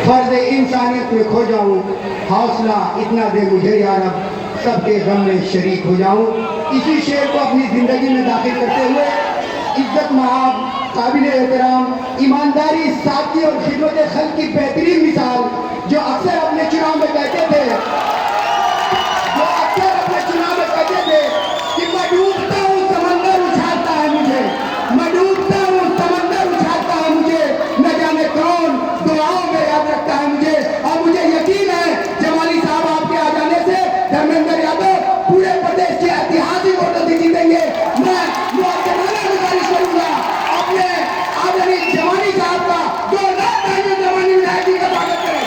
फर्ज इंसानियत में खो जाऊं, हौसला इतना दे मुझे या रब, सबके गम में शरीक हो जाऊं। इसी शेर को अपनी ज़िंदगी में दाखिल करते हुए इज्जत महाब, काबिल एहतराम, ईमानदारी, सादगी और खिदमत खल्क की बेहतरीन मिसाल जो अक्सर अपने चुनाव में कहते थे कि मैं डूबता हूँ समंदर उछालता है मुझे, मैं डूबता हूँ समंदर उछालता है मुझे, न जाने कौन दुआओं में याद रखता है मुझे। और मुझे यकीन है जमाली साहब आपके आ जाने से धर्मेंद्र यादव पूरे प्रदेश के ऐतिहासिक वोटों से जीतेंगे। मैं गुजारिश करूंगा अपने आदरणीय जमाली साहब का जमानी विधायक जी का स्वागत करें।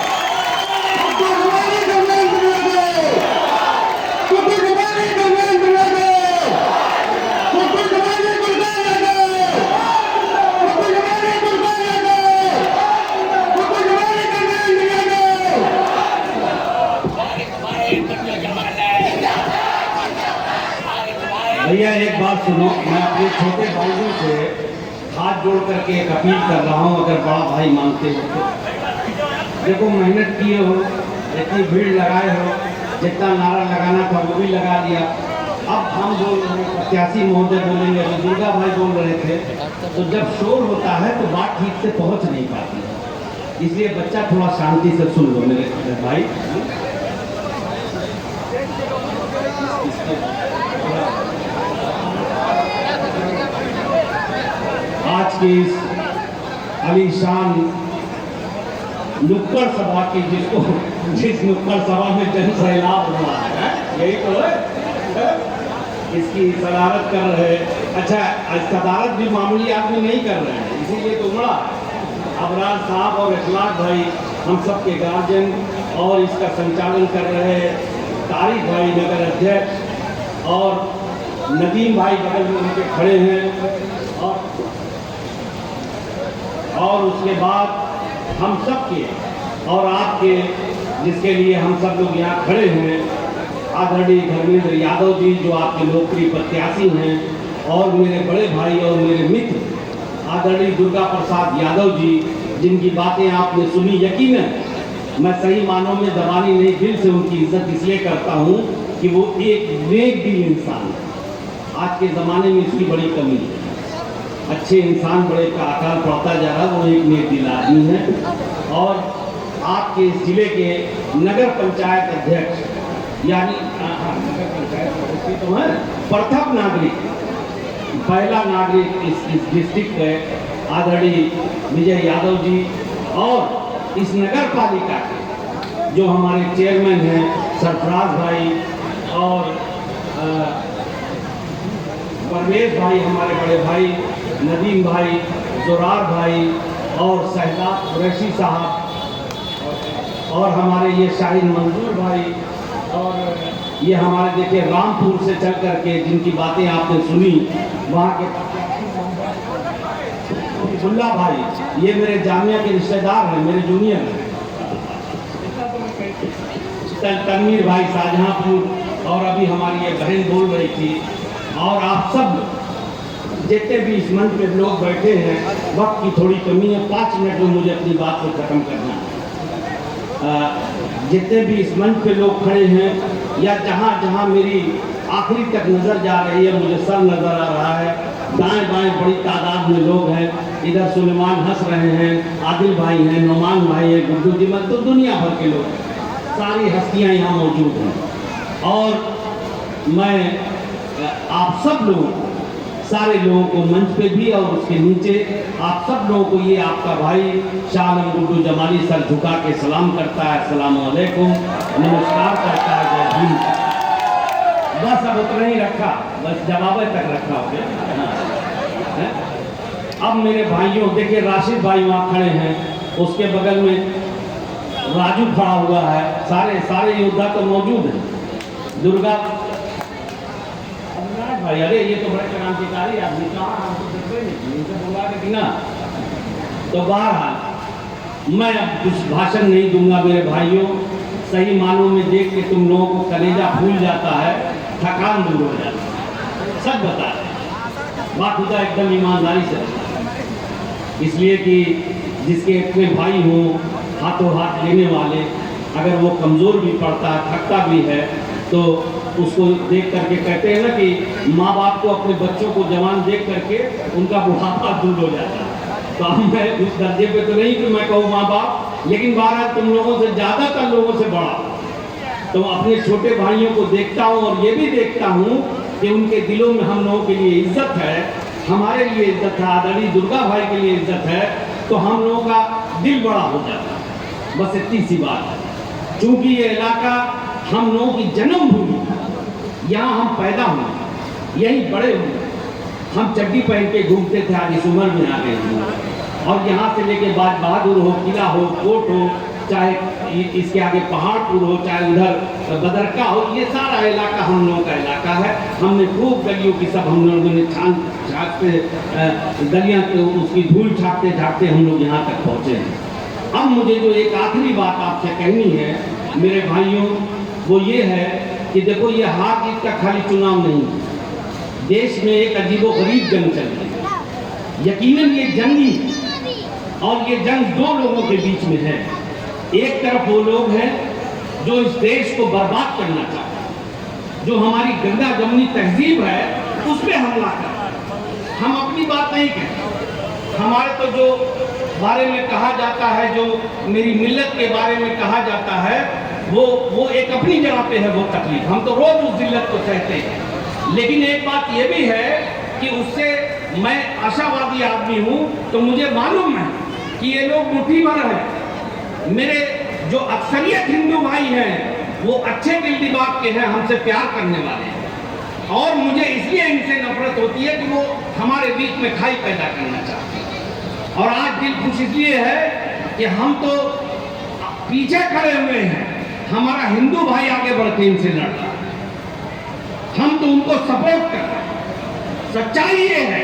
भैया एक बात सुनो, मैं अपने छोटे भाइयों से हाथ जोड़ करके एक अपील कर रहा हूँ, अगर बड़ा भाई मानते हो तो। देखो मेहनत किए हो, इतनी भीड़ लगाए हो, जितना नारा लगाना था वो भी लगा दिया। अब हम बोल रहे हैं, प्रत्याशी महोदय बोलेंगे, अभी दुर्गा भाई बोल रहे थे, तो जब शोर होता है तो बात ठीक से पहुँच नहीं पाती है। इसलिए बच्चा थोड़ा शांति से सुन लो मेरे भाई। आज की इस आलीशान नुक्कड़ सभा की जिस नुक्कड़ सभा में जन सैलाब हुआ है, यही तो है, इसकी सदारत कर रहे। अच्छा, सदारत भी मामूली आदमी नहीं कर रहे हैं, इसीलिए तो उमड़ा अबरार साहब और इखलाक भाई, हम सब के गार्जियन, और इसका संचालन कर रहे तारिक भाई नगर अध्यक्ष, और नदीम भाई बगल में उनके खड़े हैं, और उसके बाद हम सब के और आपके, जिसके लिए हम सब लोग यहाँ खड़े हैं, आदरणीय धर्मेंद्र यादव जी जो आपके लोकप्रिय प्रत्याशी हैं, और मेरे बड़े भाई और मेरे मित्र आदरणीय दुर्गा प्रसाद यादव जी, जिनकी बातें आपने सुनी। यकीनन मैं सही मानों में दबानी नहीं, दिल से उनकी इज्जत इसलिए करता हूँ कि वो एक नेक दिल इंसान है। आज के ज़माने में इसकी बड़ी कमी है, अच्छे इंसान बड़े का अकाल पड़ता जा रहा, वो एक नेक दिल आदमी है। और आपके इस जिले के नगर पंचायत अध्यक्ष यानी नगर पंचायत तो है प्रथम नागरिक, पहला नागरिक इस डिस्ट्रिक्ट के आदरणीय विजय यादव जी, और इस नगर पालिका के जो हमारे चेयरमैन हैं सरफराज भाई, और परवेज भाई हमारे बड़े भाई, नदीम भाई, जोरार भाई, और शहजाद कुरैशी साहब, और हमारे ये शाहीन मंजूर भाई, और ये हमारे देखिए रामपुर से चल करके जिनकी बातें आपने सुनी, वहाँ के बुल्ला भाई, ये मेरे जामिया के रिश्तेदार हैं, मेरे जूनियर हैं, तनवीर भाई शाहजहाँपुर, और अभी हमारी ये बहन बोल रही थी, और आप सब जितने भी इस मंच पे लोग बैठे हैं। वक्त की थोड़ी कमी है, 5 मिनट में मुझे अपनी बात को ख़त्म करना है। जितने भी इस मंच पे लोग खड़े हैं, या जहाँ जहाँ मेरी आखिरी तक नज़र जा रही है, मुझे सब नज़र आ रहा है, दाएं बाएं बड़ी तादाद में लोग हैं। इधर सुलेमान हंस रहे हैं, आदिल भाई हैं, नौमान भाई हैं, गुड्डू जी, मत तो दुनिया भर के लोग, सारी हस्तियाँ यहाँ मौजूद हैं। और मैं आप सब लोग, सारे लोगों को मंच पे भी और उसके नीचे, आप सब लोगों को ये आपका भाई शाह आलम गुड्डू जमाली सर झुका के सलाम करता है, अस्सलाम वालेकुम, नमस्कार करता है, जय हिंद। बस अब उतना ही रखा, बस जवाब तक रखा हो गया। अब मेरे भाइयों, देखिए राशिद भाई वहाँ खड़े हैं, उसके बगल में राजू खड़ा हुआ है, सारे योद्धा तो मौजूद हैं। दुर्गा भाई, अरे ये तो बड़े क्रांतिकारी आदमी, कहाँ बोला कि ना। तो बहरहाल मैं अब कुछ भाषण नहीं दूंगा मेरे भाइयों, सही मानों में देख के तुम लोगों को कलेजा फूल जाता है, थकान दूर हो जाती है। सब बता रहे बात खुदा एकदम ईमानदारी से, इसलिए कि जिसके अपने भाई हों, हाथों हाथ लेने वाले, अगर वो कमज़ोर भी पड़ता है, थकता भी है, तो उसको देख करके कहते हैं ना कि माँ बाप को अपने बच्चों को जवान देख करके उनका बुढ़ापा दूर हो जाता है। तो अब मैं उस दर्जे पे तो नहीं कि मैं कहूँ माँ बाप, लेकिन बहरहाल तुम लोगों से ज़्यादातर लोगों से बड़ा, तो अपने छोटे भाइयों को देखता हूँ और ये भी देखता हूँ कि उनके दिलों में हम लोगों के लिए इज्जत है, हमारे लिए इज्जत है, आदरणीय दुर्गा भाई के लिए इज्जत है, तो हम लोगों का दिल बड़ा हो जाता है। बस इतनी सी बात है। चूँकि ये इलाका हम लोगों की जन्मभूमि, यहाँ हम पैदा हुए, यही बड़े हुए, हम चड्डी पहन के घूमते थे, आज इस उम्र में आ गए हैं। और यहाँ से लेके बाज बहादुर हो, किला हो, कोट हो, चाहे इसके आगे पहाड़पुर हो, चाहे उधर बदरका हो, ये सारा इलाका हम लोगों का इलाका है। हमने खूब गलियों की सब हम लोगों ने छाँटते गलियाँ उसकी धूल छाटते छाटते हम लोग यहाँ तक पहुँचे हैं। अब मुझे जो एक आखिरी बात आपसे कहनी है मेरे भाइयों, वो ये है कि देखो, ये हार जीत का खाली चुनाव नहीं, देश में एक अजीबोगरीब जंग चल रही है। यकीनन ये जंगी और ये जंग दो लोगों के बीच में है। एक तरफ वो लोग हैं जो इस देश को बर्बाद करना चाहते हैं, जो हमारी गंगा जमुनी तहजीब है उस पर हमला करते हैं। हम अपनी बात नहीं कहते, हमारे तो जो बारे में कहा जाता है, जो मेरी मिल्लत के बारे में कहा जाता है, वो एक अपनी जगह पे है वो तकलीफ, हम तो रोज उस जिल्लत को सहते हैं। लेकिन एक बात ये भी है कि उससे मैं आशावादी आदमी हूँ, तो मुझे मालूम है कि ये लोग मुट्ठी भर हैं। मेरे जो अक्सरियत हिंदू भाई हैं वो अच्छे दिल दिमाग के हैं, हमसे प्यार करने वाले हैं, और मुझे इसलिए इनसे नफरत होती है कि वो हमारे बीच में खाई पैदा करना चाहते हैं। और आज दिल खुश इसलिए है कि हम तो पीछे खड़े हुए हैं, हमारा हिंदू भाई आगे बढ़ के इनसे लड़ रहा है, हम तो उनको सपोर्ट कर रहे हैं। सच्चाई ये है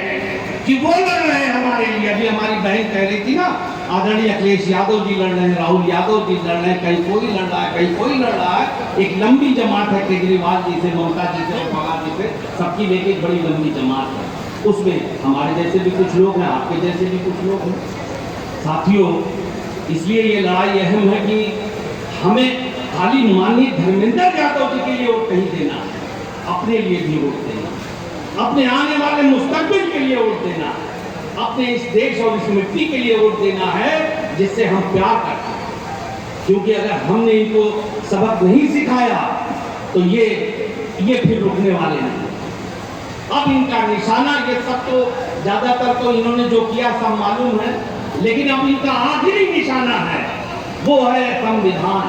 कि वो लड़ रहे हैं हमारे लिए। अभी हमारी बहन कह रही थी ना, आदरणीय अखिलेश यादव जी लड़ रहे हैं, राहुल यादव जी लड़ रहे हैं, कहीं कोई लड़ रहा है, कहीं कोई लड़ रहा है। एक लंबी जमात है, केजरीवाल जी से, ममता जी से, फवाद जी से, सबकी लेके एक बड़ी लंबी जमात है। उसमें हमारे जैसे भी कुछ लोग हैं, आपके जैसे भी कुछ लोग हैं। साथियों, इसलिए ये लड़ाई अहम है कि हमें खाली माननीय धर्मेंद्र यादव जी के लिए वोट नहीं देना है, अपने लिए भी वोट देना, अपने आने वाले मुस्तकबिल के लिए वोट देना, अपने इस देश और इस मिट्टी के लिए वोट देना है जिससे हम प्यार करते हैं। क्योंकि अगर हमने इनको सबक नहीं सिखाया तो ये फिर रुकने वाले नहीं। अब इनका निशाना, ये सब तो ज्यादातर तो इन्होंने जो किया सब मालूम है, लेकिन अब इनका आखिरी निशाना है, वो है संविधान।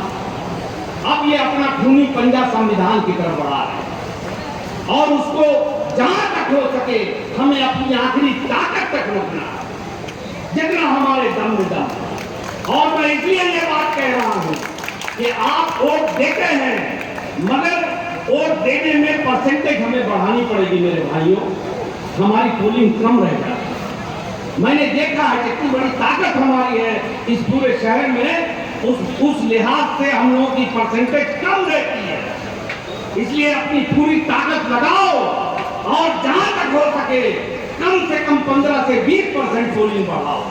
अब ये अपना खूनी पंजा संविधान की तरफ बढ़ा रहे हैं, और उसको जहां तक हो सके हमें अपनी आखिरी ताकत तक रोकना, जितना हमारे दम में दम। और मैं इसलिए ये बात कह रहा हूं कि आप वोट देते हैं, मगर वोट देने में परसेंटेज हमें बढ़ानी पड़ेगी मेरे भाइयों। हमारी पोलिंग कम रह जाती है। मैंने देखा है कितनी बड़ी ताकत हमारी है इस पूरे शहर में, उस लिहाज से हम लोगों की परसेंटेज कम रहती है। इसलिए अपनी पूरी ताकत लगाओ और जहां तक हो सके कम से कम 15 से 20% पोलिंग बढ़ाओ,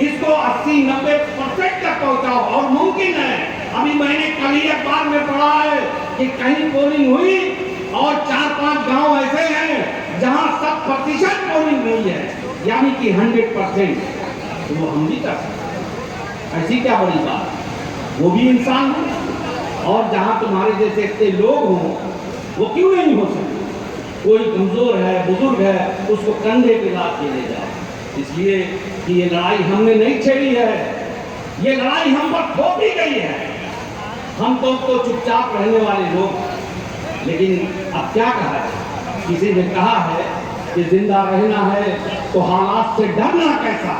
इसको 80-90% तक पहुंचाओ। और मुमकिन है, अभी मैंने कल ही अखबार में पढ़ा है कि कहीं पोलिंग हुई और 4-5 गांव ऐसे हैं जहां 100% पोलिंग हुई है, यानी कि 100%। तो वो हम भी कर सकते, ऐसी क्या बड़ी बात, वो भी इंसान है। और जहां तुम्हारे जैसे इतने लोग हों, वो क्यों नहीं हो सकते? कोई कमजोर है, बुजुर्ग है, उसको कंधे पे लाद के ले जाओ। इसलिए कि ये लड़ाई हमने नहीं छेड़ी है, ये लड़ाई हम पर थोपी गई है। हम तो चुपचाप रहने वाले लोग। लेकिन अब क्या कहा है, किसी ने कहा है कि जिंदा रहना है तो हालात से डरना कैसा,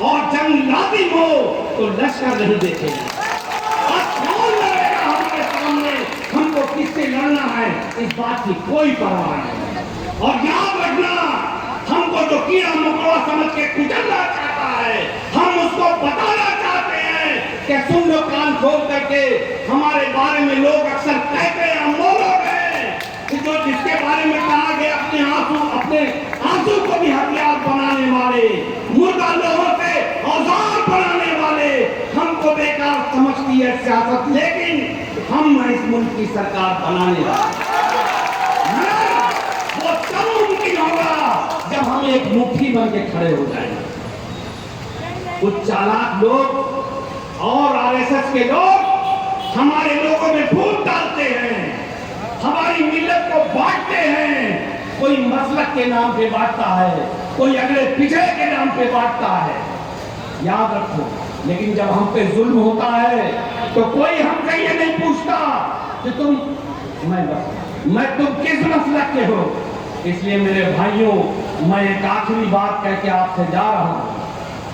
और जंग लाजिम हो तो लश्कर नहीं देखेगा। हमको किससे लड़ना है इस बात की कोई परवाह नहीं। और याद रखना, हमको जो कीड़ा मकोड़ा समझ के कुचलना चाहता है, हम उसको बताना चाहते हैं कि सुन लो कान खोल करके, हमारे बारे में लोग अक्सर कहते हैं हम वो लोग हैं कि जो जिसके बारे में कहा गया अपने आंसू को भी हथियार बनाने वाले, मुर्दा लोगों से औजार बनाने वाले, हमको देख बेकार समझती है सियासत, लेकिन हम इस मुल्क की सरकार बनाने वाले हैं। वो तब मुमकिन होगा जब हम एक मुट्ठी बन के खड़े हो जाएंगे। कुछ चालाक लोग और आरएसएस के लोग हमारे लोगों में फूट डालते हैं, हमारी मिल्लत को बांटते हैं। कोई मसलक के नाम पे बांटता है, कोई अगले पिछड़े के नाम पे बांटता है, याद रखो। लेकिन जब हम पे जुल्म होता है तो कोई हमसे ये नहीं पूछता कि मैं तुम किस मसलक के हो। इसलिए मेरे भाइयों, मैं एक आखिरी बात कह के आपसे जा रहा हूं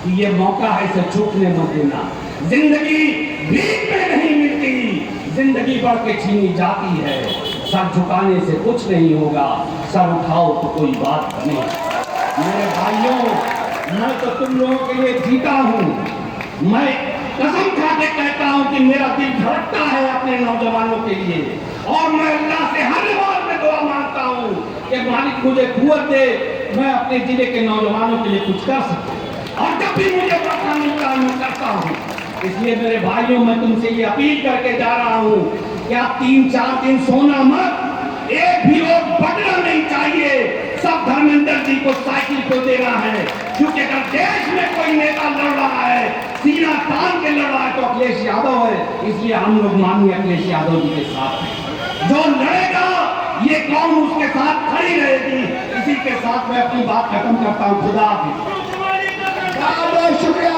कि ये मौका है, इसे चूकने मत देना। जिंदगी भीख में नहीं मिलती, जिंदगी बढ़ के छीनी जाती है। सर झुकाने से कुछ नहीं होगा, सर उठाओ तो कोई बात बने। मेरे भाइयों, मैं तो तुम लोगों के लिए जीता हूं। मैं कसम खा के कहता हूं कि मेरा दिल धड़कता है अपने नौजवानों के लिए, और मैं अल्लाह से हर बार में दुआ मांगता हूं कि मालिक मुझे कुव्वत दे, मैं अपने जिले के नौजवानों के लिए कुछ कर सकूं। और जब भी मुझे मौका मिलता है मैं करता हूं। इसलिए मेरे भाइयों, मैं तुमसे ये अपील करके जा रहा हूं कि आप 3-4 दिन सोना मत, एक भी वोट बटना नहीं चाहिए। सब धर्मेंद्र जी को साइकिल को देना है, क्योंकि अगर देश में कोई नेता लड़ रहा है, सीना तान के लड़ रहा है, तो अखिलेश यादव है। इसलिए हम लोग माननीय अखिलेश यादव जी के साथ हैं। जो लड़ेगा ये कौम उसके साथ खड़ी रहेगी। इसी के साथ मैं अपनी बात खत्म करता हूँ। खुदा हाफिज। बहुत शुक्रिया।